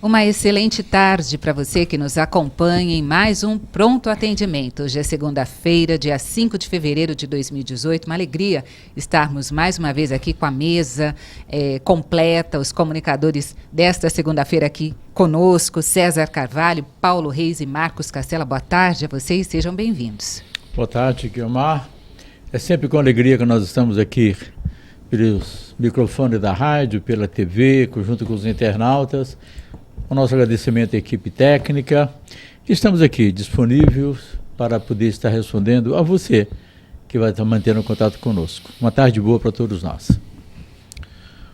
Uma excelente tarde para você que nos acompanha em mais um Pronto Atendimento. Hoje é segunda-feira, dia 5 de fevereiro de 2018. Uma alegria estarmos mais uma vez aqui com a mesa completa, os comunicadores desta segunda-feira aqui conosco, César Carvalho, Paulo Reis e Marcos Castella. Boa tarde a vocês, sejam bem-vindos. Boa tarde, Guilmar. É sempre com alegria que nós estamos aqui pelos microfones da rádio, pela TV, junto com os internautas. O nosso agradecimento à equipe técnica. Estamos aqui disponíveis para poder estar respondendo a você que vai estar mantendo contato conosco. Uma tarde boa para todos nós.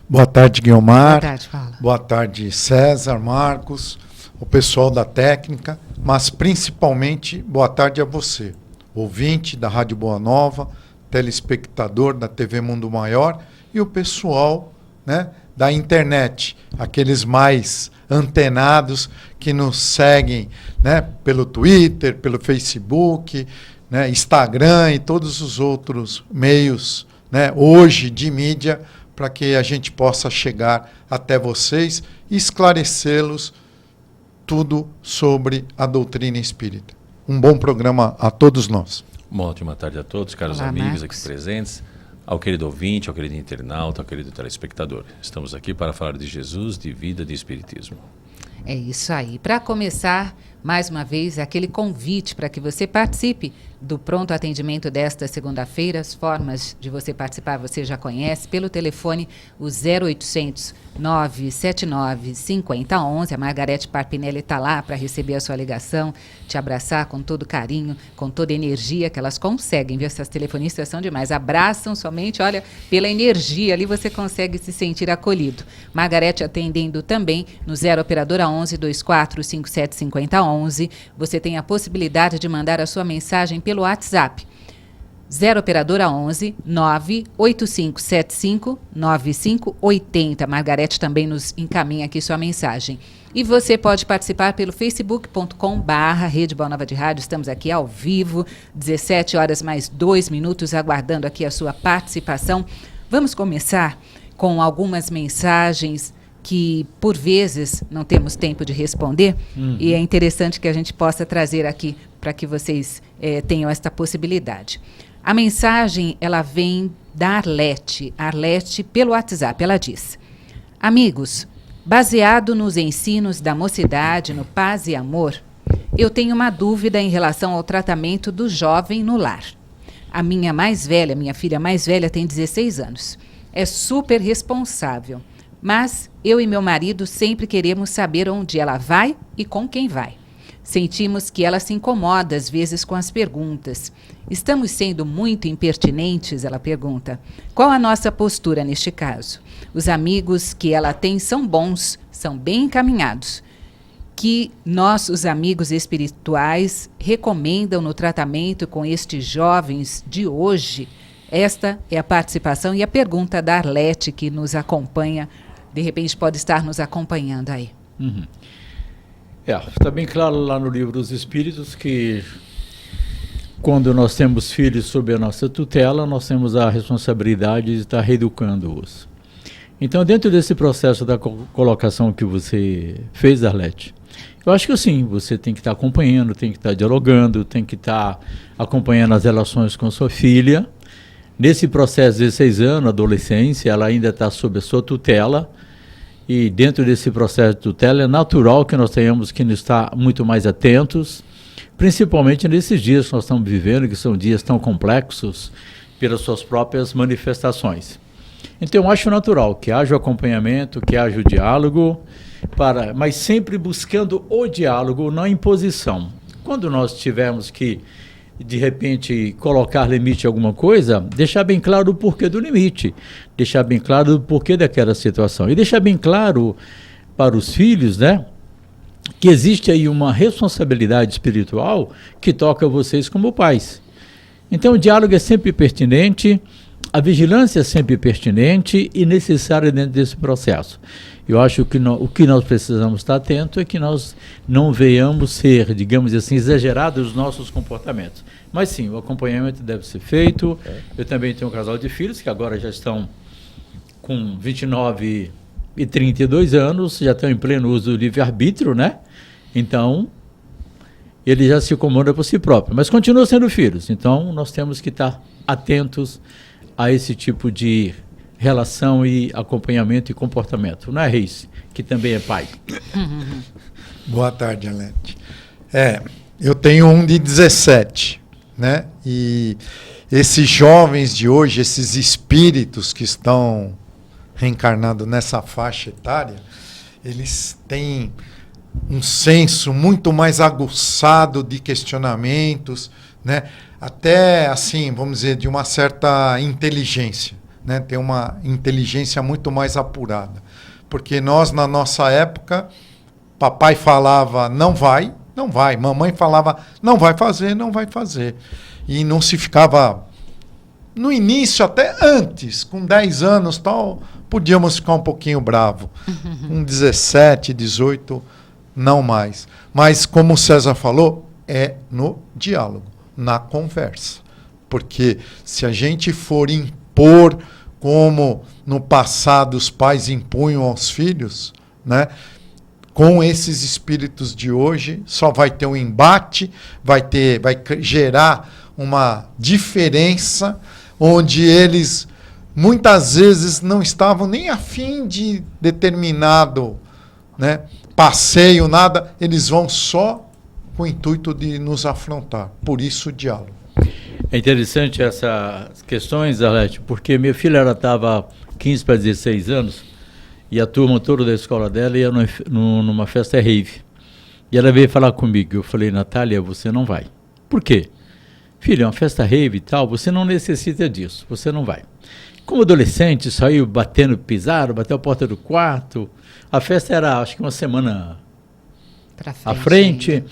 Boa tarde, Guilmar. Boa tarde, Paulo. Boa tarde, César, Marcos, o pessoal da técnica, mas principalmente boa tarde a você, ouvinte da Rádio Boa Nova, telespectador da TV Mundo Maior e o pessoal, né, da internet, aqueles mais antenados que nos seguem, né, pelo Twitter, pelo Facebook, né, Instagram e todos os outros meios, né, hoje de mídia, para que a gente possa chegar até vocês e esclarecê-los tudo sobre a doutrina espírita. Um bom programa a todos nós. Uma ótima tarde a todos, caros Olá, amigos Marcos. aqui presentes, ao querido ouvinte, ao querido internauta, ao querido telespectador. Estamos aqui para falar de Jesus, de vida, de espiritismo. É isso aí. Para começar, mais uma vez, aquele convite para que você participe do pronto atendimento desta segunda-feira. As formas de você participar você já conhece, pelo telefone o 0800 979 5011. A Margarete Parpinelli está lá para receber a sua ligação, te abraçar com todo carinho, com toda energia que elas conseguem, viu? Essas telefonistas são demais, abraçam somente, olha, pela energia ali você consegue se sentir acolhido. Margarete atendendo também no 0 operadora 11 24 57 50 11. Você tem a possibilidade de mandar a sua mensagem pelo WhatsApp. 0 operadora 11 98575 9580. Margarete também nos encaminha aqui sua mensagem. E você pode participar pelo facebook.com/Rede Boa Nova de Rádio. Estamos aqui ao vivo, 17 horas mais 2 minutos, aguardando aqui a sua participação. Vamos começar com algumas mensagens que, por vezes, não temos tempo de responder, e é interessante que a gente possa trazer aqui para que vocês tenham esta possibilidade. A mensagem, ela vem da Arlete pelo WhatsApp. Ela diz: amigos, baseado nos ensinos da mocidade, no paz e amor, eu tenho uma dúvida em relação ao tratamento do jovem no lar. A minha filha mais velha tem 16 anos. É super responsável, mas eu e meu marido sempre queremos saber onde ela vai e com quem vai. Sentimos que ela se incomoda às vezes com as perguntas. Estamos sendo muito impertinentes? Ela pergunta. Qual a nossa postura neste caso? Os amigos que ela tem são bons, são bem encaminhados. Que nossos amigos espirituais recomendam no tratamento com estes jovens de hoje? Esta é a participação e a pergunta da Arlete, que nos acompanha, de repente pode estar nos acompanhando aí. Está bem claro lá no Livro dos Espíritos que quando nós temos filhos sob a nossa tutela, nós temos a responsabilidade de estar reeducando-os. Então, dentro desse processo da colocação que você fez, Arlete, eu acho que assim, você tem que estar acompanhando, tem que estar dialogando, tem que estar acompanhando as relações com sua filha. Nesse processo de 16 anos, adolescência, ela ainda está sob a sua tutela. E dentro desse processo de tutela é natural que nós tenhamos que estar muito mais atentos, principalmente nesses dias que nós estamos vivendo, que são dias tão complexos pelas suas próprias manifestações. Então eu acho natural que haja o acompanhamento, que haja o diálogo, mas sempre buscando o diálogo, não a imposição. Quando nós tivermos que, de repente, colocar limite a alguma coisa, deixar bem claro o porquê do limite, deixar bem claro o porquê daquela situação. E deixar bem claro para os filhos, né, que existe aí uma responsabilidade espiritual que toca a vocês como pais. Então o diálogo é sempre pertinente, a vigilância é sempre pertinente e necessária dentro desse processo. Eu acho que o que nós precisamos estar atento é que nós não venhamos ser, digamos assim, exagerados nos nossos comportamentos. Mas sim, o acompanhamento deve ser feito. Eu também tenho um casal de filhos que agora já estão com 29 e 32 anos, já estão em pleno uso do livre-arbítrio, né? Então, ele já se comanda por si próprio, mas continuam sendo filhos. Então, nós temos que estar atentos a esse tipo de relação e acompanhamento e comportamento. Não é, Reis, que também é pai? Boa tarde, Alete. Eu tenho um de 17, né? E esses jovens de hoje, esses espíritos que estão reencarnados nessa faixa etária, eles têm um senso muito mais aguçado de questionamentos, né? Até, assim, vamos dizer, de uma certa inteligência, né? Tem uma inteligência muito mais apurada. Porque nós, na nossa época, papai falava, não vai, não vai. Mamãe falava, não vai fazer. E não se ficava... No início, até antes, com 10 anos, tal, podíamos ficar um pouquinho bravo. Com 17, 18, não mais. Mas, como o César falou, é no diálogo, na conversa. Porque se a gente for impor, como no passado os pais impunham aos filhos, né? Com esses espíritos de hoje, só vai ter um embate, vai gerar uma diferença, onde eles muitas vezes não estavam nem a fim de determinado, né, passeio, nada, eles vão só com o intuito de nos afrontar. Por isso o diálogo. É interessante essas questões, Arlete, porque minha filha estava 15 para 16 anos e a turma toda da escola dela ia numa festa rave. E ela veio falar comigo. Eu falei, Natália, você não vai. Por quê? Filha, é uma festa rave e tal, você não necessita disso, você não vai. Como adolescente, saiu batendo, pisaram, bateu a porta do quarto. A festa era, acho que uma semana à frente.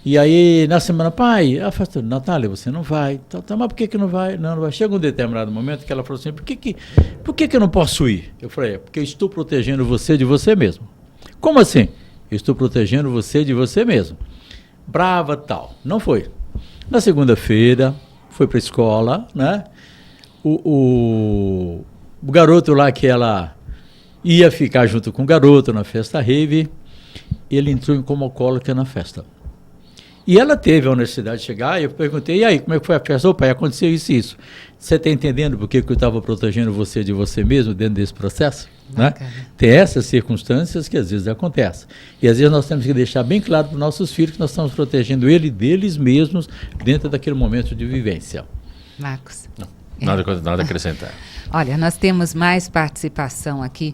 E aí, na semana, pai, a festa, Natália, você não vai. Tá, mas por que não vai? Não vai. Chega um determinado momento que ela falou assim, por que eu não posso ir? Eu falei, porque eu estou protegendo você de você mesmo. Como assim? Eu estou protegendo você de você mesmo. Brava, tal. Não foi. Na segunda-feira, foi para a escola, né? O garoto lá que ela ia ficar junto com o garoto na festa rave, ele entrou em coma alcoólica na festa. E ela teve a honestidade de chegar, e eu perguntei, e aí, como é que foi a festa? Ô pai, aconteceu isso e isso. Você está entendendo por que eu estava protegendo você de você mesmo dentro desse processo? Né? Tem essas circunstâncias que às vezes acontecem. E às vezes nós temos que deixar bem claro para os nossos filhos que nós estamos protegendo ele deles mesmos dentro daquele momento de vivência. Marcos. Não, nada a acrescentar. Olha, nós temos mais participação aqui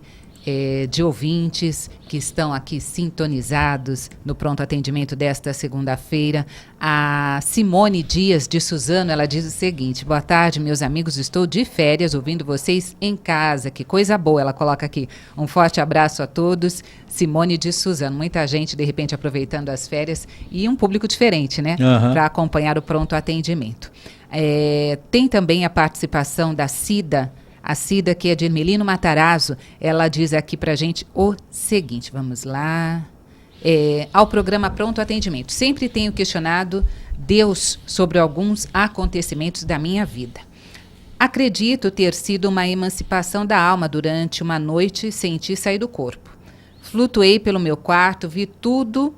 de ouvintes que estão aqui sintonizados no pronto atendimento desta segunda-feira. A Simone Dias de Suzano, ela diz o seguinte: boa tarde, meus amigos, estou de férias ouvindo vocês em casa, que coisa boa. Ela coloca aqui, um forte abraço a todos. Simone de Suzano, muita gente de repente aproveitando as férias e um público diferente, né, para acompanhar o pronto atendimento. Tem também a participação da Cida. A Cida, que é de Ermelino Matarazzo, ela diz aqui para a gente o seguinte, vamos lá. Ao programa Pronto Atendimento, sempre tenho questionado Deus sobre alguns acontecimentos da minha vida. Acredito ter sido uma emancipação da alma durante uma noite, senti sair do corpo. Flutuei pelo meu quarto, vi tudo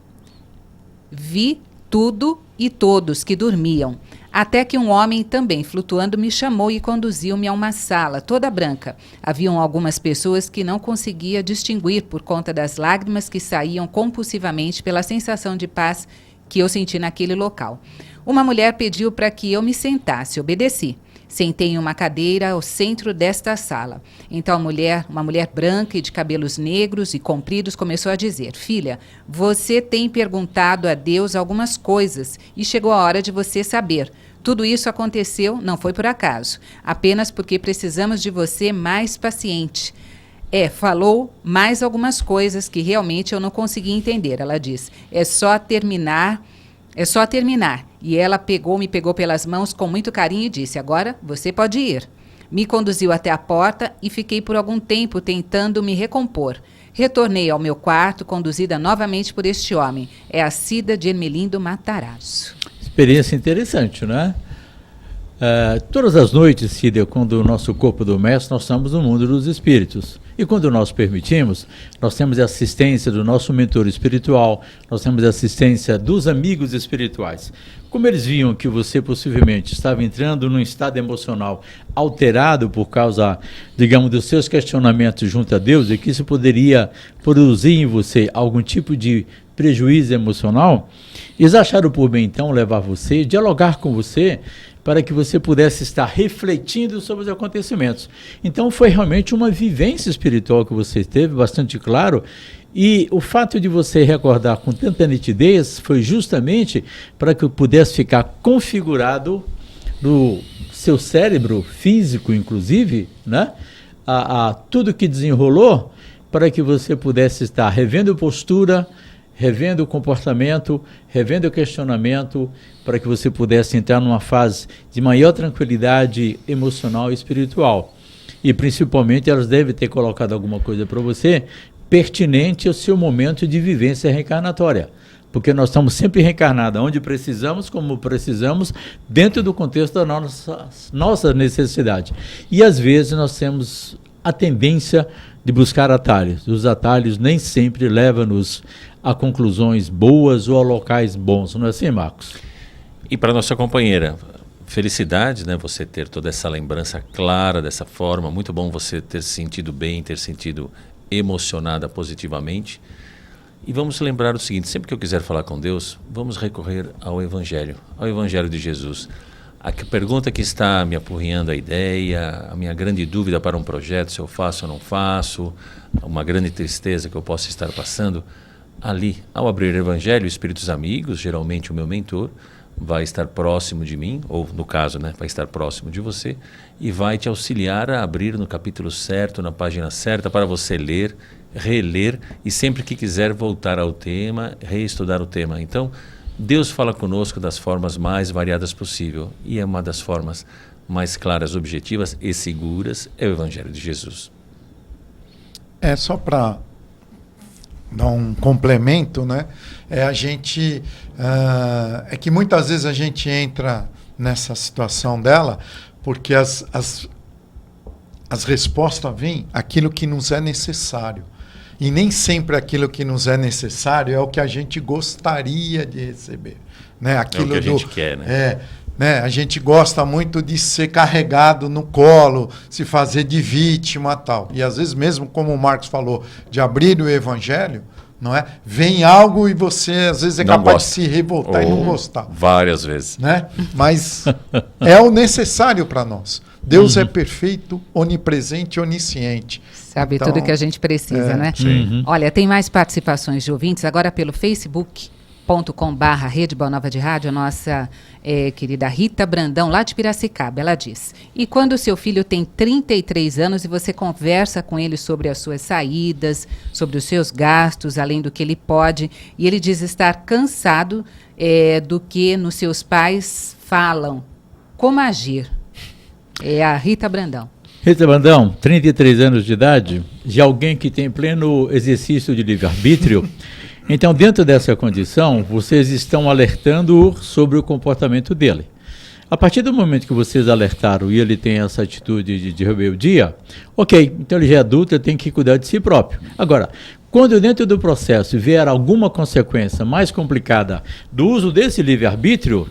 e todos que dormiam. Até que um homem também flutuando me chamou e conduziu-me a uma sala toda branca. Haviam algumas pessoas que não conseguia distinguir por conta das lágrimas que saíam compulsivamente pela sensação de paz que eu senti naquele local. Uma mulher pediu para que eu me sentasse, obedeci. Sentei em uma cadeira ao centro desta sala. Então uma mulher branca e de cabelos negros e compridos começou a dizer: filha, você tem perguntado a Deus algumas coisas e chegou a hora de você saber. Tudo isso aconteceu, não foi por acaso, apenas porque precisamos de você mais paciente. Falou mais algumas coisas que realmente eu não consegui entender. Ela diz, é só terminar. E ela me pegou pelas mãos com muito carinho e disse, agora você pode ir. Me conduziu até a porta e fiquei por algum tempo tentando me recompor. Retornei ao meu quarto, conduzida novamente por este homem. É a Cida de Ermelindo Matarazzo. Experiência interessante, né? Todas as noites, Cida, quando o nosso corpo adormece, nós estamos no mundo dos espíritos. E quando nós permitimos, nós temos a assistência do nosso mentor espiritual, nós temos a assistência dos amigos espirituais. Como eles viam que você possivelmente estava entrando num estado emocional alterado por causa, digamos, dos seus questionamentos junto a Deus, e que isso poderia produzir em você algum tipo de prejuízo emocional, eles acharam por bem, então, levar você, dialogar com você, para que você pudesse estar refletindo sobre os acontecimentos. Então foi realmente uma vivência espiritual que você teve, bastante claro, e o fato de você recordar com tanta nitidez foi justamente para que pudesse ficar configurado no seu cérebro físico, inclusive, né, a tudo que desenrolou, para que você pudesse estar revendo postura, revendo o comportamento, revendo o questionamento, para que você pudesse entrar numa fase de maior tranquilidade emocional e espiritual. E principalmente elas devem ter colocado alguma coisa para você pertinente ao seu momento de vivência reencarnatória. Porque nós estamos sempre reencarnados, onde precisamos, como precisamos, dentro do contexto da nossa necessidade. E às vezes nós temos a tendência de buscar atalhos. Os atalhos nem sempre levam-nos a conclusões boas ou a locais bons, não é assim, Marcos? E para nossa companheira, felicidade, né? Você ter toda essa lembrança clara dessa forma, muito bom você ter se sentido bem, ter sentido emocionada positivamente. E vamos lembrar o seguinte, sempre que eu quiser falar com Deus, vamos recorrer ao Evangelho de Jesus. A pergunta que está me apurrinhando a ideia, a minha grande dúvida para um projeto, se eu faço ou não faço, uma grande tristeza que eu possa estar passando, ali, ao abrir o Evangelho, espíritos amigos, geralmente o meu mentor, vai estar próximo de mim, ou no caso, né, vai estar próximo de você, e vai te auxiliar a abrir no capítulo certo, na página certa, para você ler, reler, e sempre que quiser voltar ao tema, reestudar o tema. Então, Deus fala conosco das formas mais variadas possível, e é uma das formas mais claras, objetivas e seguras, é o Evangelho de Jesus. É só para dar um complemento, né? É que muitas vezes a gente entra nessa situação dela porque as respostas vêm aquilo que nos é necessário. E nem sempre aquilo que nos é necessário é o que a gente gostaria de receber. Né? Aquilo é o que a gente quer, né? Né? A gente gosta muito de ser carregado no colo, se fazer de vítima e tal. E às vezes mesmo, como o Marcos falou, de abrir o Evangelho, não é? Vem algo e você às vezes é não capaz gosta. de se revoltar e não gostar. Várias vezes. Né? Mas é o necessário para nós. Deus é perfeito, onipresente e onisciente. Sabe então, tudo que a gente precisa, né? Sim. Olha, tem mais participações de ouvintes agora pelo facebook.com/Rede Boa Nova de Rádio, a nossa querida Rita Brandão, lá de Piracicaba, ela diz: e quando o seu filho tem 33 anos e você conversa com ele sobre as suas saídas, sobre os seus gastos, além do que ele pode, e ele diz estar cansado do que nos seus pais falam, como agir? É a Rita Brandão. Rita Brandão, 33 anos de idade, de alguém que tem pleno exercício de livre-arbítrio. Então, dentro dessa condição, vocês estão alertando sobre o comportamento dele. A partir do momento que vocês alertaram e ele tem essa atitude de rebeldia, ok, então ele já é adulto, ele tem que cuidar de si próprio. Agora, quando dentro do processo vier alguma consequência mais complicada do uso desse livre-arbítrio,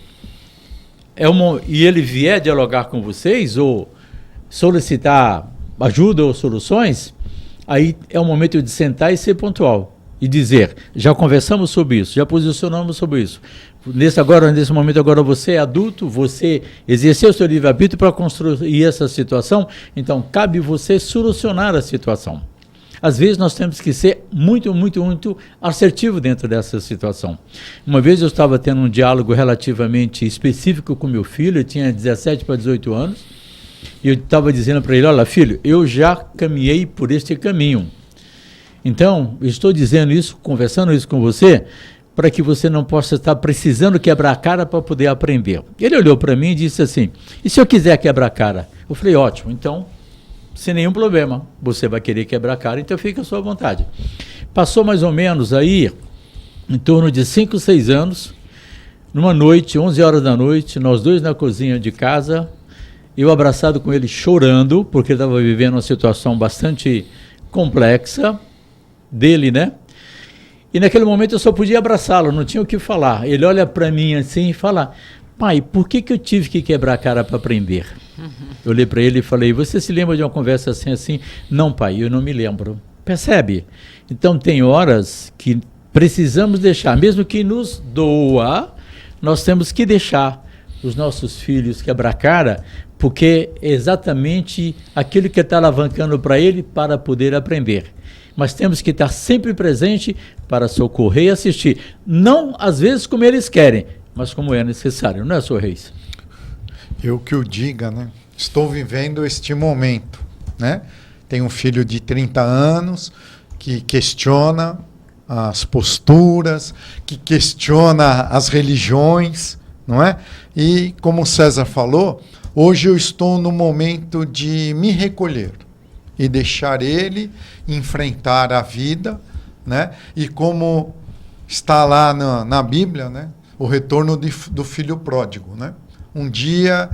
e ele vier dialogar com vocês ou solicitar ajuda ou soluções, aí é o momento de sentar e ser pontual. E dizer, já conversamos sobre isso, já posicionamos sobre isso. Nesse momento agora você é adulto, você exerceu o seu livre-arbítrio para construir essa situação, então cabe você solucionar a situação. Às vezes nós temos que ser muito, muito, muito assertivo dentro dessa situação. Uma vez eu estava tendo um diálogo relativamente específico com meu filho, ele tinha 17 para 18 anos, e eu estava dizendo para ele, olha filho, eu já caminhei por este caminho. Então, eu estou dizendo isso, conversando isso com você, para que você não possa estar precisando quebrar a cara para poder aprender. Ele olhou para mim e disse assim, e se eu quiser quebrar a cara? Eu falei, ótimo, então, sem nenhum problema, você vai querer quebrar a cara, então fica à sua vontade. Passou mais ou menos aí, em torno de 5, 6 anos, numa noite, 11 horas da noite, nós dois na cozinha de casa, eu abraçado com ele chorando, porque estava vivendo uma situação bastante complexa dele, né? E naquele momento eu só podia abraçá-lo, não tinha o que falar. Ele olha para mim assim e fala: pai, por que eu tive que quebrar a cara para aprender? Eu olhei para ele e falei: você se lembra de uma conversa assim? Não, pai, eu não me lembro. Percebe? Então tem horas que precisamos deixar, mesmo que nos doa, nós temos que deixar os nossos filhos quebrar a cara, porque é exatamente aquilo que está alavancando para ele para poder aprender. Mas temos que estar sempre presente para socorrer e assistir. Não, às vezes, como eles querem, mas como é necessário, não é, Sr. Reis? Eu que o diga, né? Estou vivendo este momento, né? Tenho um filho de 30 anos que questiona as posturas, que questiona as religiões, não é? E, como o César falou, hoje eu estou no momento de me recolher e deixar ele enfrentar a vida, né? E como está lá na Bíblia, né? O retorno do filho pródigo, né? Um dia,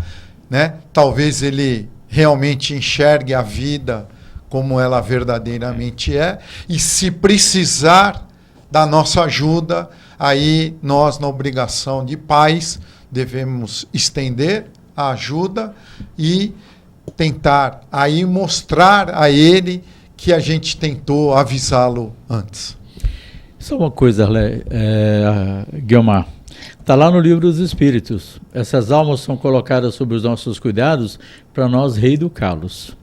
né? Talvez ele realmente enxergue a vida como ela verdadeiramente é, e se precisar da nossa ajuda, aí nós, na obrigação de pais, devemos estender a ajuda e tentar aí mostrar a ele que a gente tentou avisá-lo antes. Só uma coisa, Guilmar. Está lá no Livro dos Espíritos. Essas almas são colocadas sob os nossos cuidados para nós reeducá-los.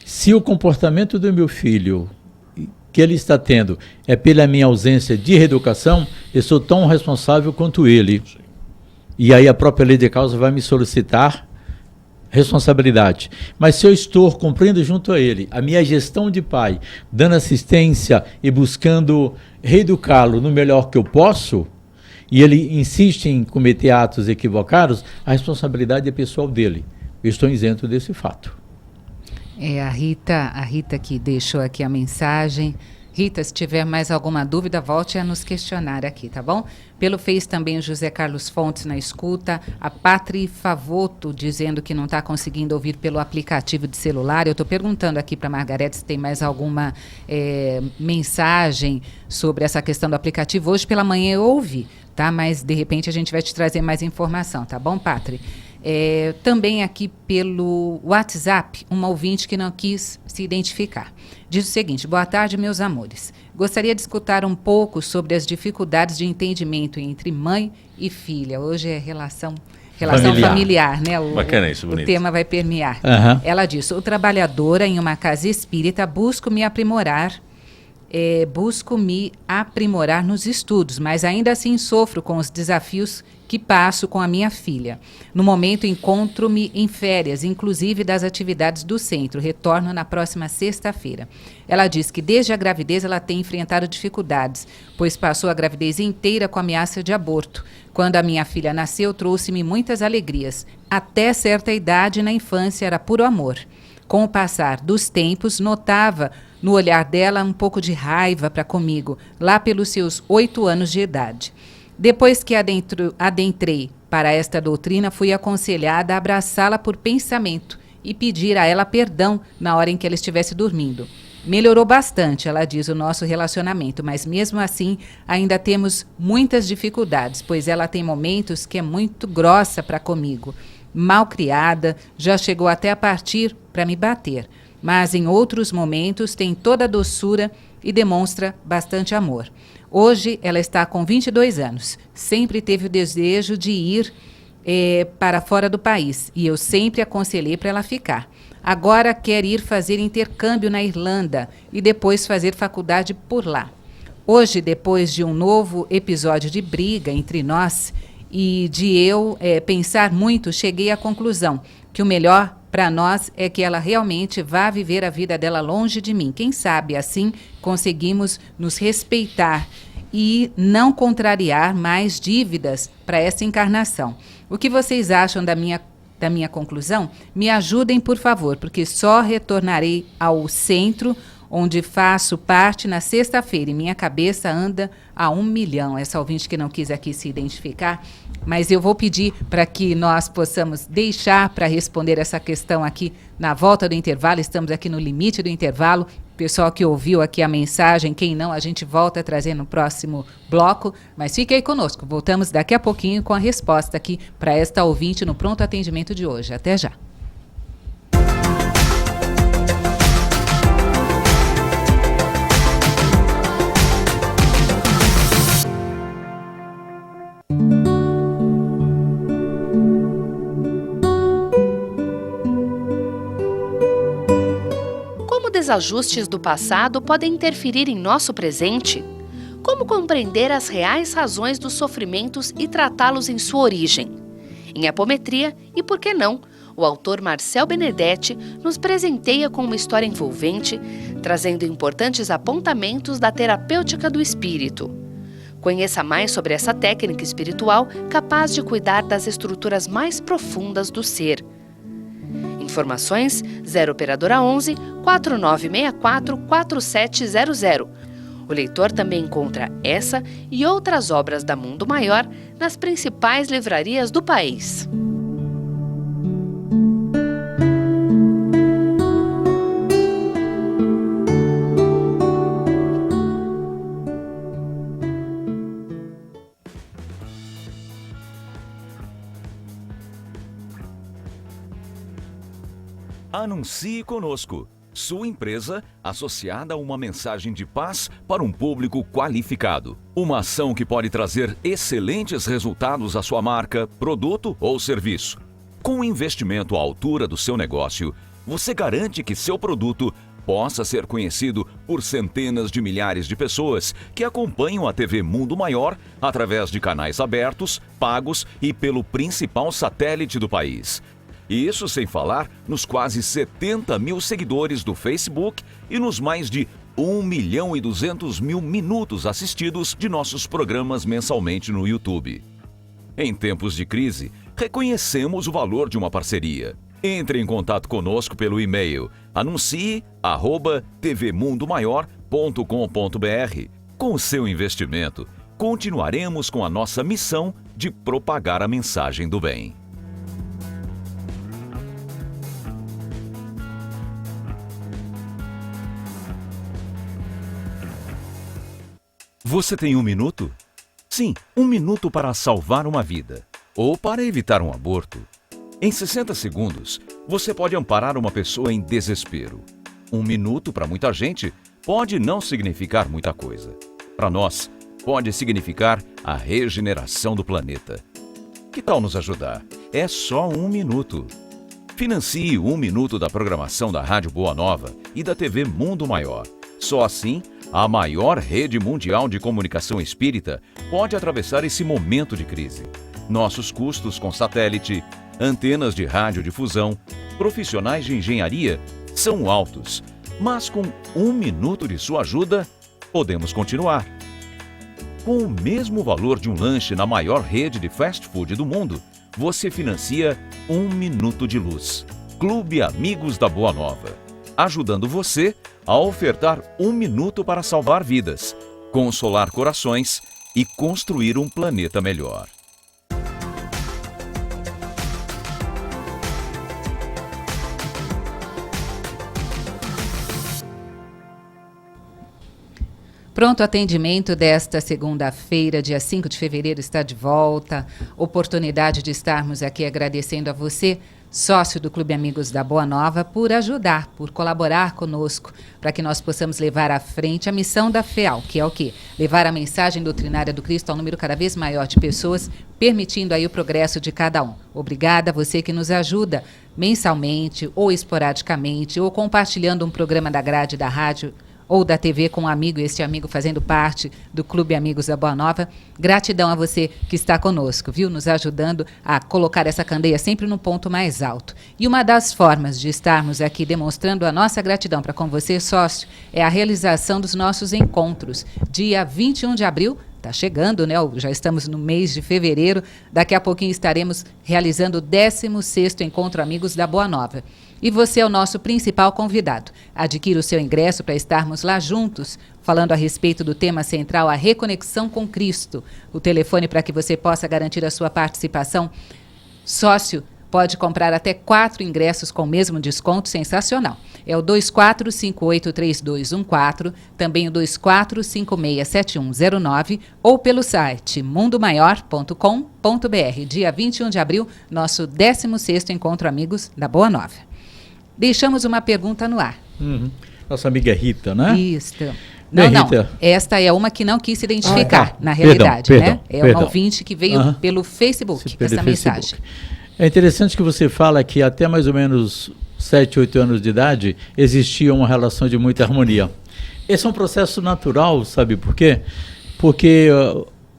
Se o comportamento do meu filho que ele está tendo é pela minha ausência de reeducação, eu sou tão responsável quanto ele. E aí a própria lei de causa vai me solicitar responsabilidade. Mas se eu estou cumprindo junto a ele a minha gestão de pai, dando assistência e buscando reeducá-lo no melhor que eu posso, e ele insiste em cometer atos equivocados, a responsabilidade é pessoal dele. Eu estou isento desse fato. A Rita que deixou aqui a mensagem. Rita, se tiver mais alguma dúvida, volte a nos questionar aqui, tá bom? Pelo Face também o José Carlos Fontes na escuta, a Patri Favoto dizendo que não está conseguindo ouvir pelo aplicativo de celular. Eu estou perguntando aqui para a Margarete se tem mais alguma mensagem sobre essa questão do aplicativo. Hoje pela manhã eu ouvi, tá? Mas de repente a gente vai te trazer mais informação, tá bom, Patri? Também aqui pelo WhatsApp, uma ouvinte que não quis se identificar. Diz o seguinte: boa tarde, meus amores. Gostaria de escutar um pouco sobre as dificuldades de entendimento entre mãe e filha. Hoje é relação familiar, né? Bacana isso, bonito. O tema vai permear. Uhum. Ela diz: sou trabalhadora em uma casa espírita, busco me aprimorar nos estudos, mas ainda assim sofro com os desafios que passo com a minha filha. No momento, encontro-me em férias, inclusive das atividades do centro. Retorno na próxima sexta-feira. Ela diz que desde a gravidez ela tem enfrentado dificuldades, pois passou a gravidez inteira com ameaça de aborto. Quando a minha filha nasceu, trouxe-me muitas alegrias. Até certa idade, na infância, era puro amor. Com o passar dos tempos, notava no olhar dela um pouco de raiva para comigo, lá pelos seus 8 anos de idade. Depois que adentrei para esta doutrina, fui aconselhada a abraçá-la por pensamento e pedir a ela perdão na hora em que ela estivesse dormindo. Melhorou bastante, ela diz, o nosso relacionamento, mas mesmo assim ainda temos muitas dificuldades, pois ela tem momentos que é muito grossa para comigo. Mal criada, já chegou até a partir para me bater, mas em outros momentos tem toda a doçura e demonstra bastante amor. Hoje ela está com 22 anos, sempre teve o desejo de ir para fora do país e eu sempre aconselhei para ela ficar. Agora quer ir fazer intercâmbio na Irlanda e depois fazer faculdade por lá. Hoje, depois de um novo episódio de briga entre nós e de eu pensar muito, cheguei à conclusão que o melhor para nós é que ela realmente vá viver a vida dela longe de mim. Quem sabe assim conseguimos nos respeitar e não contrariar mais dívidas para essa encarnação. O que vocês acham da minha conclusão? Me ajudem, por favor, porque só retornarei ao centro onde faço parte na sexta-feira e minha cabeça anda a 1 milhão. Essa ouvinte que não quis aqui se identificar, mas eu vou pedir para que nós possamos deixar para responder essa questão aqui na volta do intervalo. Estamos aqui no limite do intervalo. Pessoal que ouviu aqui a mensagem, quem não, a gente volta a trazer no próximo bloco, mas fique aí conosco. Voltamos daqui a pouquinho com a resposta aqui para esta ouvinte no pronto atendimento de hoje. Até já. Desajustes do passado podem interferir em nosso presente? Como compreender as reais razões dos sofrimentos e tratá-los em sua origem? Em Apometria, e por que não, o autor Marcel Benedetti nos presenteia com uma história envolvente, trazendo importantes apontamentos da terapêutica do espírito. Conheça mais sobre essa técnica espiritual capaz de cuidar das estruturas mais profundas do ser. Informações 0 Operadora 11 4964 4700. O leitor também encontra essa e outras obras da Mundo Maior nas principais livrarias do país. Anuncie conosco. Sua empresa associada a uma mensagem de paz para um público qualificado. Uma ação que pode trazer excelentes resultados à sua marca, produto ou serviço. Com um investimento à altura do seu negócio, você garante que seu produto possa ser conhecido por centenas de milhares de pessoas que acompanham a TV Mundo Maior através de canais abertos, pagos e pelo principal satélite do país. E isso sem falar nos quase 70 mil seguidores do Facebook e nos mais de 1.200.000 minutos assistidos de nossos programas mensalmente no YouTube. Em tempos de crise, reconhecemos o valor de uma parceria. Entre em contato conosco pelo e-mail anuncie@tvmundomaior.com.br. Com o seu investimento, continuaremos com a nossa missão de propagar a mensagem do bem. Você tem 1 minuto? Sim, 1 minuto para salvar uma vida ou para evitar um aborto. Em 60 segundos, você pode amparar uma pessoa em desespero. 1 minuto para muita gente pode não significar muita coisa. Para nós, pode significar a regeneração do planeta. Que tal nos ajudar? É só 1 minuto. Financie 1 minuto da programação da Rádio Boa Nova e da TV Mundo Maior. Só assim, a maior rede mundial de comunicação espírita pode atravessar esse momento de crise. Nossos custos com satélite, antenas de radiodifusão, profissionais de engenharia são altos, mas com 1 minuto de sua ajuda, podemos continuar. Com o mesmo valor de um lanche na maior rede de fast food do mundo, você financia 1 minuto de luz. Clube Amigos da Boa Nova, ajudando você a ofertar 1 minuto para salvar vidas, consolar corações e construir um planeta melhor. Pronto atendimento desta segunda-feira, dia 5 de fevereiro, está de volta. Oportunidade de estarmos aqui agradecendo a você, sócio do Clube Amigos da Boa Nova, por ajudar, por colaborar conosco, para que nós possamos levar à frente a missão da FEAL, que é o quê? Levar a mensagem doutrinária do Cristo ao número cada vez maior de pessoas, permitindo aí o progresso de cada um. Obrigada a você que nos ajuda mensalmente, ou esporadicamente, ou compartilhando um programa da grade da rádio ou da TV com um amigo, este amigo fazendo parte do Clube Amigos da Boa Nova. Gratidão a você que está conosco, viu? Nos ajudando a colocar essa candeia sempre no ponto mais alto. E uma das formas de estarmos aqui demonstrando a nossa gratidão para com você, sócio, é a realização dos nossos encontros. Dia 21 de abril, está chegando, né? Já estamos no mês de fevereiro. Daqui a pouquinho estaremos realizando o 16º Encontro Amigos da Boa Nova. E você é o nosso principal convidado. Adquira o seu ingresso para estarmos lá juntos, falando a respeito do tema central, a reconexão com Cristo. O telefone para que você possa garantir a sua participação. Sócio pode comprar até 4 ingressos com o mesmo desconto, sensacional. É o 24583214, também o 24567109 ou pelo site mundomaior.com.br. Dia 21 de abril, nosso 16º Encontro Amigos da Boa Nova. Deixamos uma pergunta no ar. Nossa amiga Rita, né? Isso. Bem, Não, Rita. Esta é uma que não quis se identificar, na realidade, perdão, né? É perdão. uma ouvinte que veio pelo Facebook, Pelo essa mensagem. Facebook. É interessante que você fala que até mais ou menos 7, 8 anos de idade existia uma relação de muita harmonia. Esse é um processo natural, sabe por quê? Porque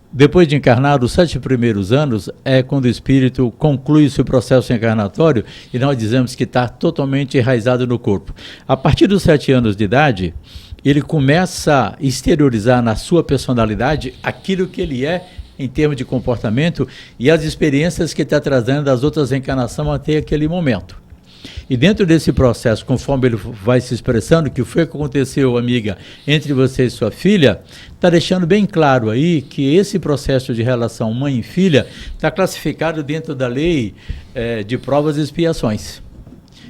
depois de encarnar, os 7 primeiros anos é quando o espírito conclui o seu processo encarnatório e nós dizemos que está totalmente enraizado no corpo. A partir dos 7 anos de idade, ele começa a exteriorizar na sua personalidade aquilo que ele é em termos de comportamento e as experiências que está trazendo das outras encarnações até aquele momento. E dentro desse processo, conforme ele vai se expressando, que foi o que aconteceu, amiga, entre você e sua filha, está deixando bem claro aí que esse processo de relação mãe e filha está classificado dentro da lei de provas e expiações.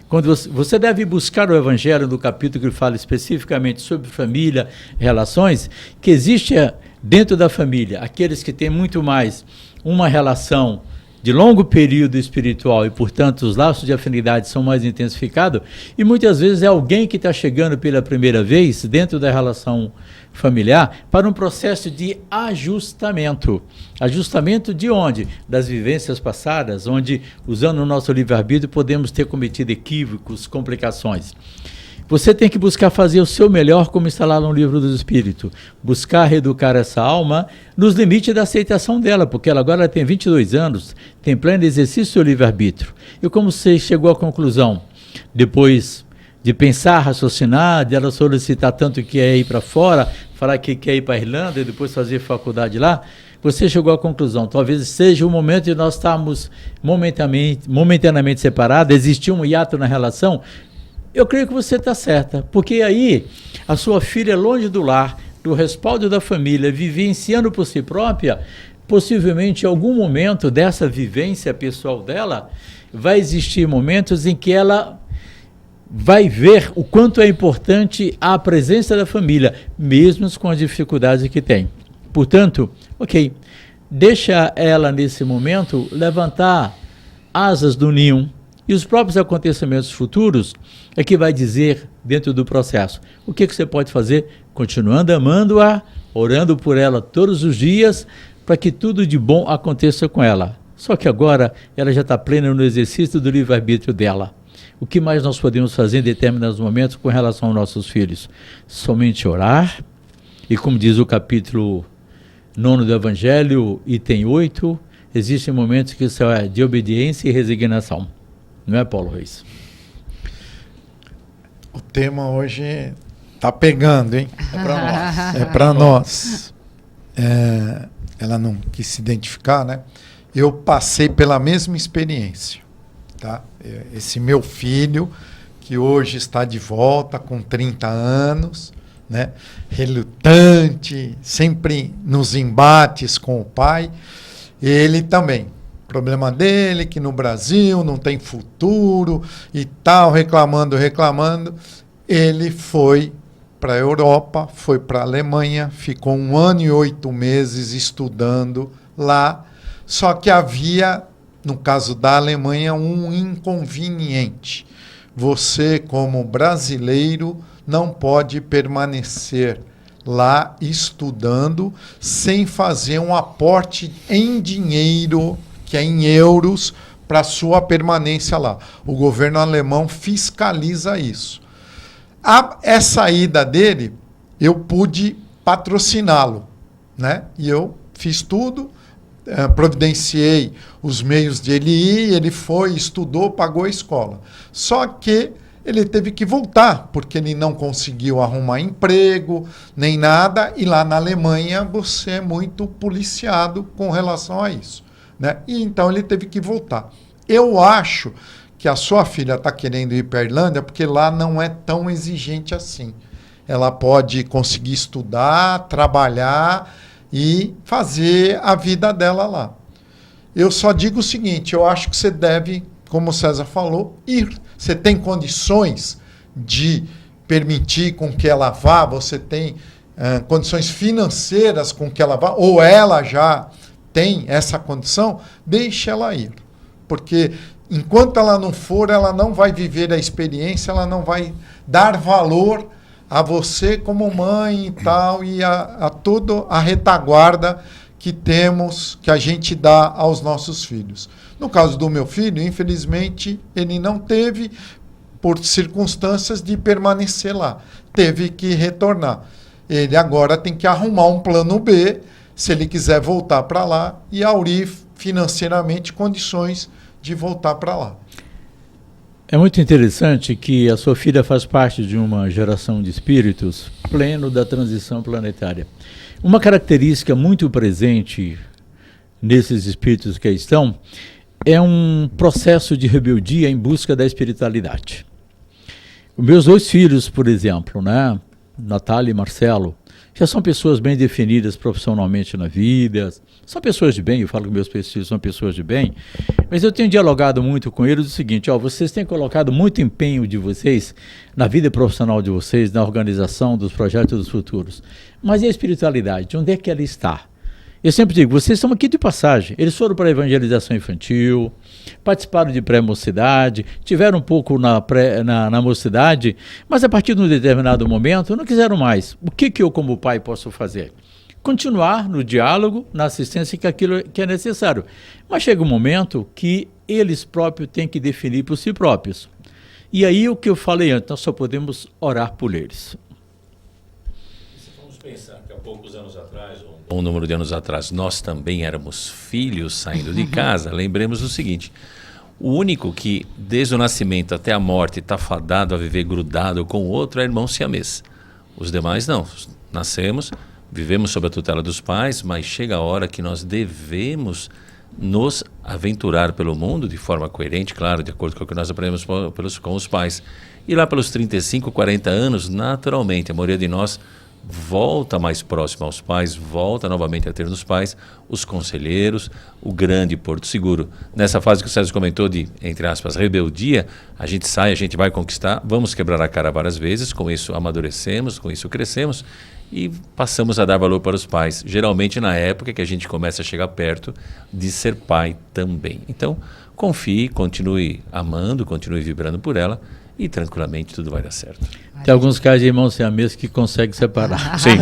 Quando você deve buscar o Evangelho no capítulo que fala especificamente sobre família, relações, que existe dentro da família aqueles que têm muito mais uma relação de longo período espiritual e, portanto, os laços de afinidade são mais intensificados, e muitas vezes é alguém que está chegando pela primeira vez dentro da relação familiar para um processo de ajustamento. Ajustamento de onde? Das vivências passadas, onde, usando o nosso livre-arbítrio, podemos ter cometido equívocos, complicações. Você tem que buscar fazer o seu melhor, como está lá no Livro dos Espíritos. Buscar reeducar essa alma nos limites da aceitação dela, porque ela agora tem 22 anos, tem pleno exercício do seu livre-arbítrio. E como você chegou à conclusão, depois de pensar, raciocinar, de ela solicitar tanto que quer ir para fora, falar que quer ir para a Irlanda e depois fazer faculdade lá, você chegou à conclusão, talvez seja o momento de nós estarmos momentaneamente separados, existir um hiato na relação. Eu creio que você está certa, porque aí a sua filha longe do lar, do respaldo da família, vivenciando por si própria, possivelmente em algum momento dessa vivência pessoal dela, vai existir momentos em que ela vai ver o quanto é importante a presença da família, mesmo com as dificuldades que tem. Portanto, ok, deixa ela nesse momento levantar asas do ninho, e os próprios acontecimentos futuros é que vai dizer dentro do processo. O que você pode fazer? Continuando amando-a, orando por ela todos os dias, para que tudo de bom aconteça com ela. Só que agora ela já está plena no exercício do livre-arbítrio dela. O que mais nós podemos fazer em determinados momentos com relação aos nossos filhos? Somente orar, e como diz o capítulo 9 do Evangelho, item 8, existem momentos que são de obediência e resignação. Não é, Paulo Reis? O tema hoje está pegando, hein? É para nós. É para nós. Ela não quis se identificar, né? Eu passei pela mesma experiência, tá? Esse meu filho, que hoje está de volta com 30 anos, né? Relutante, sempre nos embates com o pai, ele também. Problema dele, que no Brasil não tem futuro e tal, reclamando. Ele foi para a Europa, foi para a Alemanha, ficou 1 ano e 8 meses estudando lá, só que havia, no caso da Alemanha, um inconveniente. Você, como brasileiro, não pode permanecer lá estudando sem fazer um aporte em dinheiro, que é em euros, para sua permanência lá. O governo alemão fiscaliza isso. Essa ida dele, eu pude patrociná-lo, né? E eu fiz tudo, providenciei os meios de ele ir, ele foi, estudou, pagou a escola. Só que ele teve que voltar, porque ele não conseguiu arrumar emprego, nem nada, e lá na Alemanha você é muito policiado com relação a isso, né? E então ele teve que voltar. Eu acho que a sua filha está querendo ir para a Irlanda porque lá não é tão exigente assim. Ela pode conseguir estudar, trabalhar e fazer a vida dela lá. Eu só digo o seguinte, eu acho que você deve, como o César falou, ir. Você tem condições de permitir com que ela vá, você tem condições financeiras com que ela vá, ou ela já tem essa condição, deixe ela ir. Porque enquanto ela não for, ela não vai viver a experiência, ela não vai dar valor a você como mãe e tal, e a toda a retaguarda que temos, que a gente dá aos nossos filhos. No caso do meu filho, infelizmente, ele não teve, por circunstâncias, de permanecer lá. Teve que retornar. Ele agora tem que arrumar um plano B, se ele quiser voltar para lá, e aurir financeiramente condições de voltar para lá. É muito interessante que a sua filha faz parte de uma geração de espíritos pleno da transição planetária. Uma característica muito presente nesses espíritos que aí estão é um processo de rebeldia em busca da espiritualidade. Os meus 2 filhos, por exemplo, né, Natália e Marcelo, já são pessoas bem definidas profissionalmente na vida, são pessoas de bem, eu falo que meus filhos são pessoas de bem, mas eu tenho dialogado muito com eles o seguinte, vocês têm colocado muito empenho de vocês na vida profissional de vocês, na organização dos projetos dos futuros, mas e a espiritualidade, onde é que ela está? Eu sempre digo, vocês estão aqui de passagem. Eles foram para a evangelização infantil, participaram de pré-mocidade, tiveram um pouco na mocidade, mas a partir de um determinado momento não quiseram mais. O que eu, como pai, posso fazer? Continuar no diálogo, na assistência, que aquilo que é necessário. Mas chega um momento que eles próprios têm que definir por si próprios. E aí o que eu falei antes, nós só podemos orar por eles. Se vamos pensar que há poucos anos atrás, um número de anos atrás, nós também éramos filhos saindo de casa, lembremos o seguinte, o único que desde o nascimento até a morte está fadado a viver grudado com o outro é irmão siamês. Os demais não, nascemos, vivemos sob a tutela dos pais, mas chega a hora que nós devemos nos aventurar pelo mundo de forma coerente, claro, de acordo com o que nós aprendemos com os pais. E lá pelos 35, 40 anos, naturalmente, a maioria de nós volta mais próximo aos pais, volta novamente a ter nos pais os conselheiros, o grande porto seguro. Nessa fase que o César comentou de, entre aspas, rebeldia, a gente sai, a gente vai conquistar, vamos quebrar a cara várias vezes, com isso amadurecemos, com isso crescemos e passamos a dar valor para os pais, geralmente na época que a gente começa a chegar perto de ser pai também. Então, confie, continue amando, continue vibrando por ela, e tranquilamente tudo vai dar certo. Tem alguns casos de irmãos siameses que conseguem separar. Sim.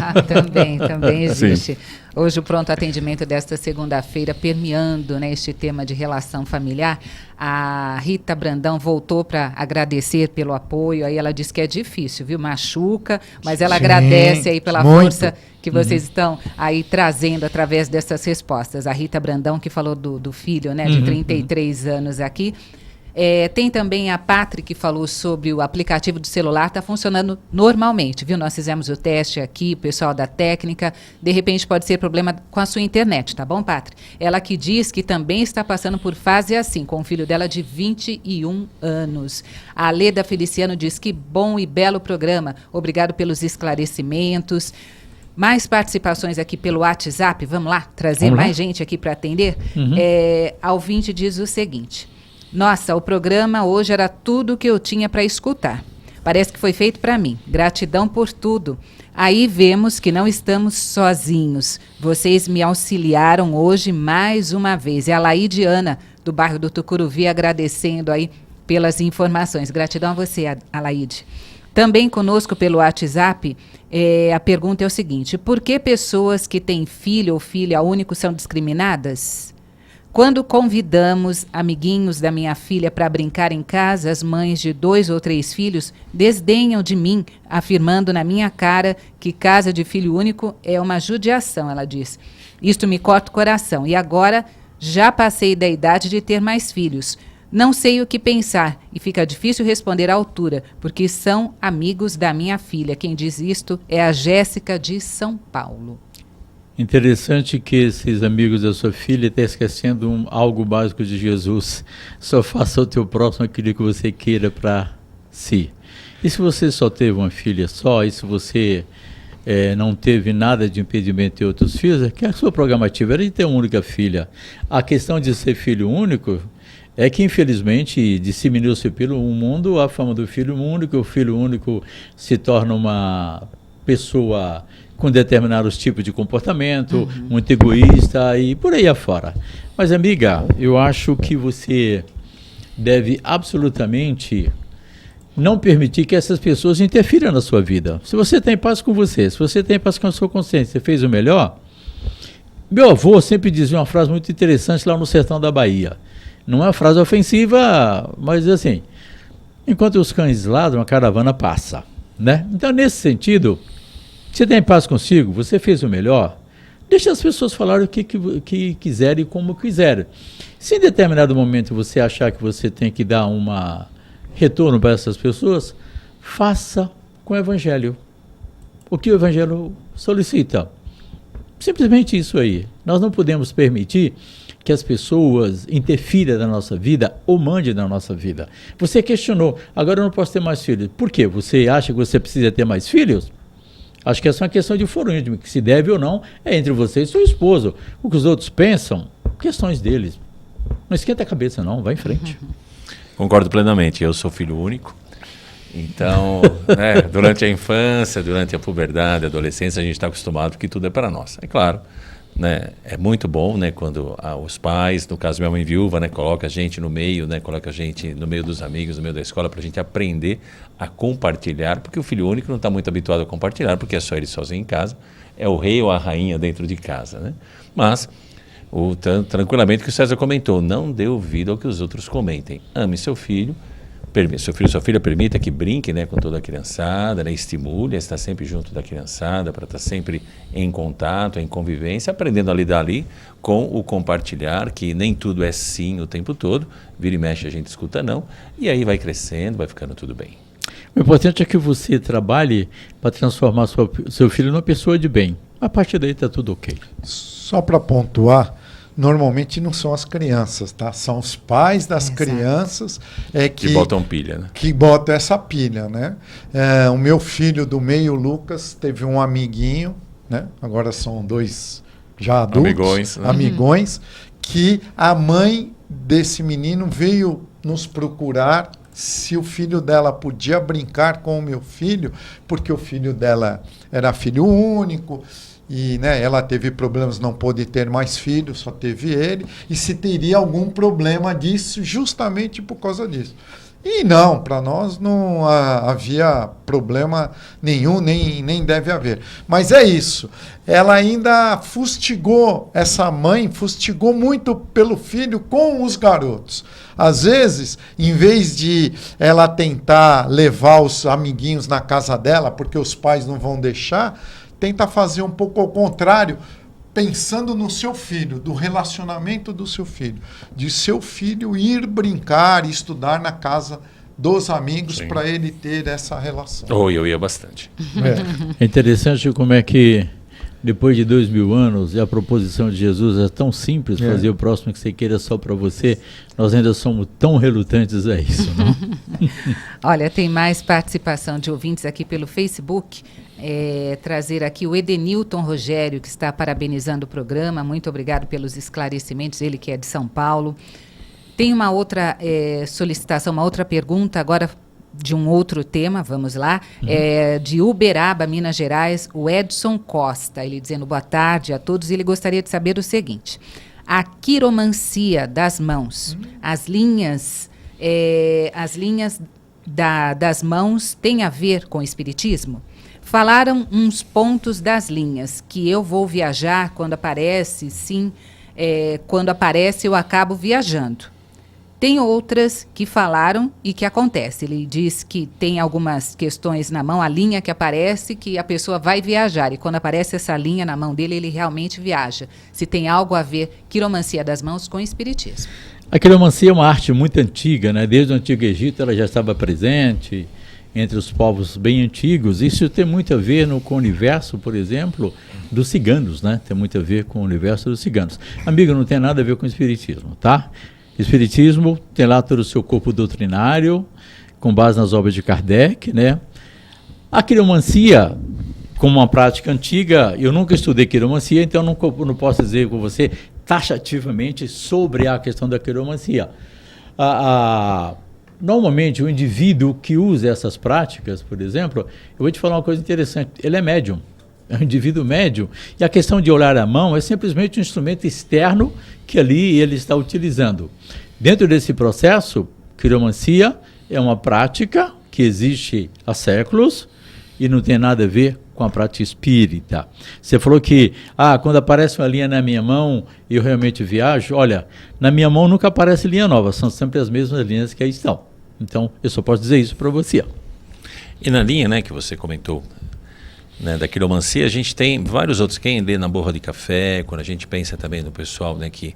Também existe. Sim. Hoje o pronto atendimento desta segunda-feira, permeando, né, este tema de relação familiar, a Rita Brandão voltou para agradecer pelo apoio, aí ela disse que é difícil, viu? Machuca, mas ela agradece aí pela força que vocês estão aí trazendo através dessas respostas. A Rita Brandão, que falou do filho, né, de 33 anos aqui. Tem também a Patri, que falou sobre o aplicativo do celular, está funcionando normalmente, viu? Nós fizemos o teste aqui, o pessoal da técnica, de repente pode ser problema com a sua internet, tá bom, Patri? Ela que diz que também está passando por fase assim, com o filho dela de 21 anos. A Leda Feliciano diz que bom e belo programa, obrigado pelos esclarecimentos. Mais participações aqui pelo WhatsApp, vamos lá, trazer mais gente aqui para atender? A ouvinte diz o seguinte... Nossa, o programa hoje era tudo que eu tinha para escutar. Parece que foi feito para mim. Gratidão por tudo. Aí vemos que não estamos sozinhos. Vocês me auxiliaram hoje mais uma vez. É a Laíde Ana, do bairro do Tucuruvi, agradecendo aí pelas informações. Gratidão a você, Alaide. Também conosco pelo WhatsApp, a pergunta é o seguinte: por que pessoas que têm filho ou filha único são discriminadas? Quando convidamos amiguinhos da minha filha para brincar em casa, as mães de 2 ou 3 filhos desdenham de mim, afirmando na minha cara que casa de filho único é uma judiação, ela diz. Isto me corta o coração e agora já passei da idade de ter mais filhos. Não sei o que pensar e fica difícil responder à altura, porque são amigos da minha filha. Quem diz isto é a Jéssica de São Paulo. Interessante que esses amigos da sua filha estão esquecendo algo básico de Jesus. Só faça ao teu próximo aquilo que você queira para si. E se você só teve uma filha só, e se você não teve nada de impedimento de ter outros filhos, é que a sua programativa era de ter uma única filha. A questão de ser filho único é que, infelizmente, disseminou-se pelo mundo a fama do filho único. O filho único se torna uma pessoa com determinados tipos de comportamento, muito egoísta e por aí afora. Mas, amiga, eu acho que você deve absolutamente não permitir que essas pessoas interfiram na sua vida. Se você tem paz com você, se você tem paz com a sua consciência, você fez o melhor. Meu avô sempre dizia uma frase muito interessante lá no sertão da Bahia. Não é uma frase ofensiva, mas assim, enquanto os cães ladram, a caravana passa, né? Então, nesse sentido, você tem paz consigo, você fez o melhor, deixa as pessoas falarem o que quiserem e como quiserem. Se em determinado momento você achar que você tem que dar retorno para essas pessoas, faça com o Evangelho. O que o Evangelho solicita. Simplesmente isso aí. Nós não podemos permitir que as pessoas interfiram na nossa vida ou mandem na nossa vida. Você questionou, agora eu não posso ter mais filhos. Por quê? Você acha que você precisa ter mais filhos? Acho que essa é uma questão de foro íntimo, que se deve ou não é entre você e seu esposo. O que os outros pensam, questões deles. Não esquenta a cabeça não, vai em frente. Concordo plenamente, eu sou filho único, então, durante a infância, durante a puberdade, a adolescência, a gente está acostumado porque tudo é para nós. É claro, né, é muito bom, né, quando os pais, no caso minha mãe viúva, né, coloca a gente no meio, né, coloca a gente no meio dos amigos, no meio da escola, para a gente aprender a compartilhar, porque o filho único não está muito habituado a compartilhar, porque é só ele sozinho em casa, é o rei ou a rainha dentro de casa, né? Mas tranquilamente o que o César comentou, não dê ouvido ao que os outros comentem. Ame seu filho, seu filho e sua filha, permita que brinque, né, com toda a criançada, né, estimule a estar sempre junto da criançada, para estar sempre em contato, em convivência, aprendendo a lidar ali com o compartilhar, que nem tudo é sim o tempo todo, vira e mexe a gente escuta não, e aí vai crescendo, vai ficando tudo bem. O importante é que você trabalhe para transformar seu filho numa pessoa de bem. A partir daí está tudo ok. Só para pontuar, normalmente não são as crianças, tá? São os pais das crianças que botam pilha, né? Que botam essa pilha, né? O meu filho do meio, Lucas, teve um amiguinho, né? Agora são 2 já adultos, amigões, que a mãe desse menino veio nos procurar se o filho dela podia brincar com o meu filho, porque o filho dela era filho único, e né, ela teve problemas, não pôde ter mais filhos, só teve ele, e se teria algum problema disso justamente por causa disso. E não, para nós não havia problema nenhum, nem deve haver. Mas é isso, ela ainda fustigou, essa mãe fustigou muito pelo filho com os garotos. Às vezes, em vez de ela tentar levar os amiguinhos na casa dela, porque os pais não vão deixar, tenta fazer um pouco ao contrário, pensando no seu filho, do relacionamento do seu filho, de seu filho ir brincar e estudar na casa dos amigos para ele ter essa relação. Eu ia bastante. É interessante como é que depois de 2000 anos e a proposição de Jesus é tão simples, fazer o próximo que você queira só para você, nós ainda somos tão relutantes a isso, não? Olha, tem mais participação de ouvintes aqui pelo Facebook. Trazer aqui o Edenilton Rogério, que está parabenizando o programa. Muito obrigado pelos esclarecimentos, ele que é de São Paulo. Tem uma outra solicitação, uma outra pergunta agora de um outro tema, vamos lá, de Uberaba, Minas Gerais, o Edson Costa, ele dizendo boa tarde a todos, ele gostaria de saber o seguinte: a quiromancia das mãos, as linhas das mãos têm a ver com o espiritismo? Falaram uns pontos das linhas, que eu vou viajar quando aparece, sim, quando aparece eu acabo viajando. Tem outras que falaram e que acontece. Ele diz que tem algumas questões na mão, a linha que aparece, que a pessoa vai viajar. E quando aparece essa linha na mão dele, ele realmente viaja. Se tem algo a ver, quiromancia das mãos, com espiritismo. A quiromancia é uma arte muito antiga, né? Desde o Antigo Egito ela já estava presente. entre os povos bem antigos. Isso tem muito a ver com o universo, por exemplo, dos ciganos, né? Tem muito a ver com o universo dos ciganos. Amigo, não tem nada a ver com o espiritismo, tá? Espiritismo tem lá todo o seu corpo doutrinário, com base nas obras de Kardec, né? A quiromancia, como uma prática antiga, eu nunca estudei quiromancia, então não posso dizer com você taxativamente sobre a questão da quiromancia. Normalmente, o indivíduo que usa essas práticas, por exemplo, eu vou te falar uma coisa interessante, ele é médium, é um indivíduo médium, e a questão de olhar a mão é simplesmente um instrumento externo que ali ele está utilizando. Dentro desse processo, quiromancia é uma prática que existe há séculos e não tem nada a ver com a prática espírita. Você falou que, quando aparece uma linha na minha mão, eu realmente viajo. Olha, na minha mão nunca aparece linha nova, são sempre as mesmas linhas que aí estão. Então, eu só posso dizer isso para você. E na linha, né, que você comentou, né, da quiromancia, a gente tem vários outros. Quem lê na borra de café, quando a gente pensa também no pessoal, né, que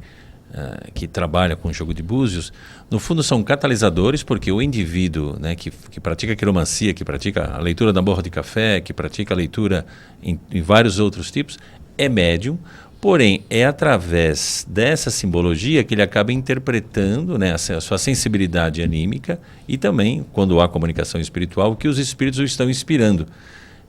trabalha com jogo de búzios, no fundo são catalisadores, porque o indivíduo, né, que pratica quiromancia, que pratica a leitura da borra de café, que pratica a leitura em vários outros tipos, é médium, porém é através dessa simbologia que ele acaba interpretando, né, a sua sensibilidade anímica e também, quando há comunicação espiritual, que os espíritos o estão inspirando.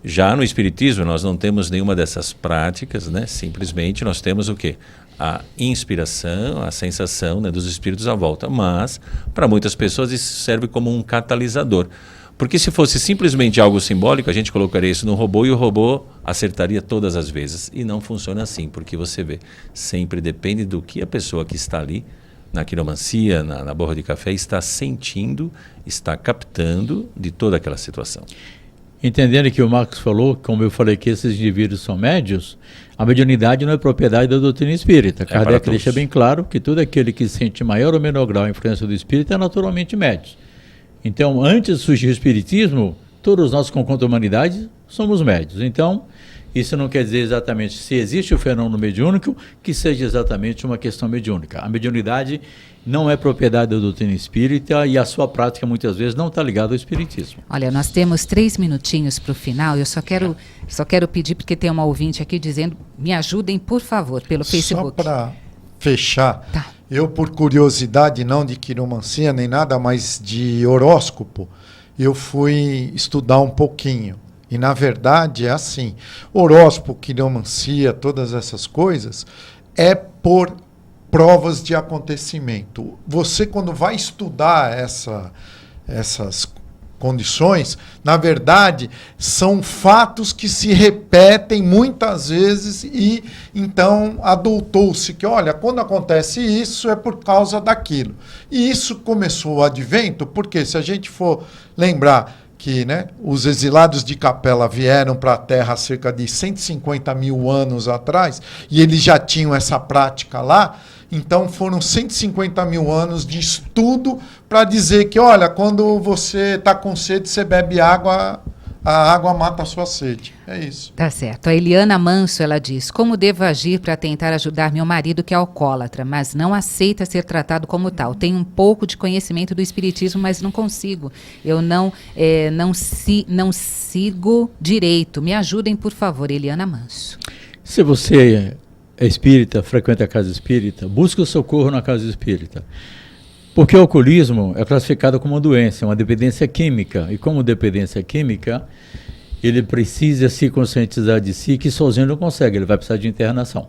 Já no espiritismo nós não temos nenhuma dessas práticas, né? Simplesmente nós temos o quê? A inspiração, a sensação, né, dos espíritos à volta. Mas, para muitas pessoas, isso serve como um catalisador. Porque se fosse simplesmente algo simbólico, a gente colocaria isso no robô e o robô acertaria todas as vezes. E não funciona assim, porque você vê, sempre depende do que a pessoa que está ali, na quiromancia, na borra de café, está sentindo, está captando de toda aquela situação. Entendendo que o Marcos falou, como eu falei que esses indivíduos são médios, a mediunidade não é propriedade da doutrina espírita. Kardec deixa bem claro que todo aquele que sente maior ou menor grau a influência do espírito é naturalmente médio. Então, antes de surgir o espiritismo, todos nós com conta da humanidade somos médios. Então, isso não quer dizer exatamente se existe o fenômeno mediúnico, que seja exatamente uma questão mediúnica. A mediunidade não é propriedade da doutrina espírita e a sua prática muitas vezes não está ligada ao espiritismo. Olha, nós temos 3 minutinhos para o final. Eu só quero pedir, porque tem uma ouvinte aqui dizendo, me ajudem, por favor, pelo Facebook. Só para fechar, tá. Eu, por curiosidade, não de quiromancia nem nada, mas de horóscopo, eu fui estudar um pouquinho. E, na verdade, é assim, horóscopo, quiromancia, todas essas coisas, é por provas de acontecimento. Você, quando vai estudar essas condições, na verdade, são fatos que se repetem muitas vezes e, então, adultou-se que, olha, quando acontece isso é por causa daquilo. E isso começou o advento, porque se a gente for lembrar que, né, os exilados de Capela vieram para a Terra há cerca de 150 mil anos atrás, e eles já tinham essa prática lá, então foram 150 mil anos de estudo para dizer que, olha, quando você está com sede, você bebe água, a água mata a sua sede. É isso. Tá certo. A Eliana Manso, ela diz, como devo agir para tentar ajudar meu marido que é alcoólatra, mas não aceita ser tratado como tal? Tenho um pouco de conhecimento do espiritismo, mas não consigo. Eu não sigo direito. Me ajudem, por favor, Eliana Manso. Se você é espírita, frequenta a casa espírita, busca o socorro na casa espírita. Porque o alcoolismo é classificado como uma doença, uma dependência química. E como dependência química, ele precisa se conscientizar de si que sozinho não consegue, ele vai precisar de internação.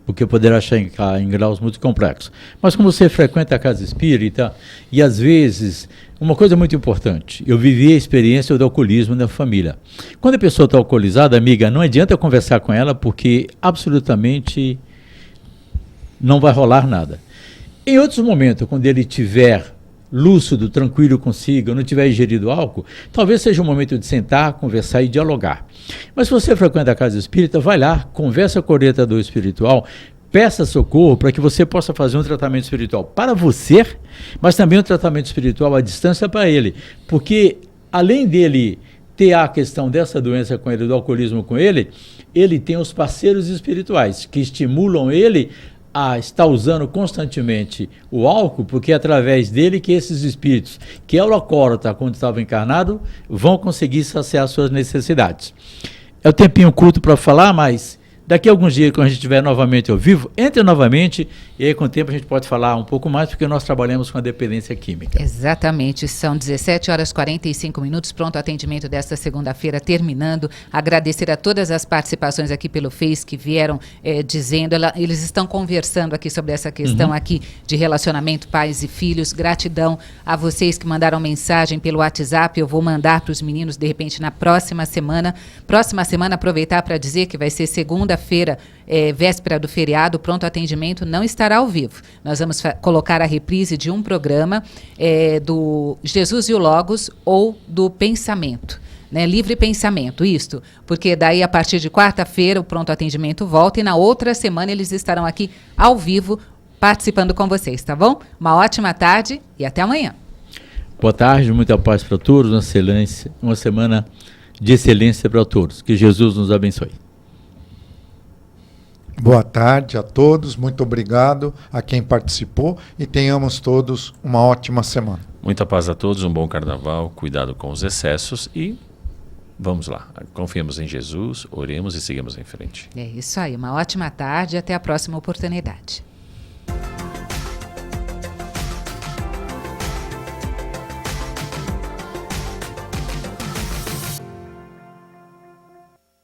Porque poderá chegar em graus muito complexos. Mas como você frequenta a casa espírita, e às vezes, uma coisa muito importante, eu vivi a experiência do alcoolismo na família. Quando a pessoa está alcoolizada, amiga, não adianta conversar com ela, porque absolutamente não vai rolar nada. Em outros momentos, quando ele estiver lúcido, tranquilo consigo, não tiver ingerido álcool, talvez seja o momento de sentar, conversar e dialogar. Mas se você frequenta a casa espírita, vai lá, conversa com o orientador espiritual, peça socorro para que você possa fazer um tratamento espiritual para você, mas também um tratamento espiritual à distância para ele. Porque além dele ter a questão dessa doença com ele, do alcoolismo com ele, ele tem os parceiros espirituais que estimulam ele a estar usando constantemente o álcool, porque é através dele que esses espíritos, que é o alcoólatra quando estava encarnado, vão conseguir saciar suas necessidades. É o tempinho curto para falar, mas daqui a alguns dias, quando a gente estiver novamente ao vivo, entre novamente, e aí com o tempo a gente pode falar um pouco mais, porque nós trabalhamos com a dependência química. Exatamente, são 17h45, pronto atendimento desta segunda-feira terminando. Agradecer a todas as participações aqui pelo Face que vieram dizendo, eles estão conversando aqui sobre essa questão aqui de relacionamento pais e filhos. Gratidão a vocês que mandaram mensagem pelo WhatsApp, eu vou mandar para os meninos de repente na próxima semana. Próxima semana aproveitar para dizer que vai ser segunda-feira, véspera do feriado, pronto atendimento não estará ao vivo. Nós vamos colocar a reprise de um programa do Jesus e o Logos ou do Pensamento, né? Livre Pensamento, isto, porque daí a partir de quarta-feira o pronto atendimento volta e na outra semana eles estarão aqui ao vivo participando com vocês, tá bom? Uma ótima tarde e até amanhã. Boa tarde, muita paz para todos, uma semana de excelência para todos. Que Jesus nos abençoe. Boa tarde a todos, muito obrigado a quem participou e tenhamos todos uma ótima semana. Muita paz a todos, um bom carnaval, cuidado com os excessos e vamos lá. Confiemos em Jesus, oremos e sigamos em frente. É isso aí, uma ótima tarde e até a próxima oportunidade.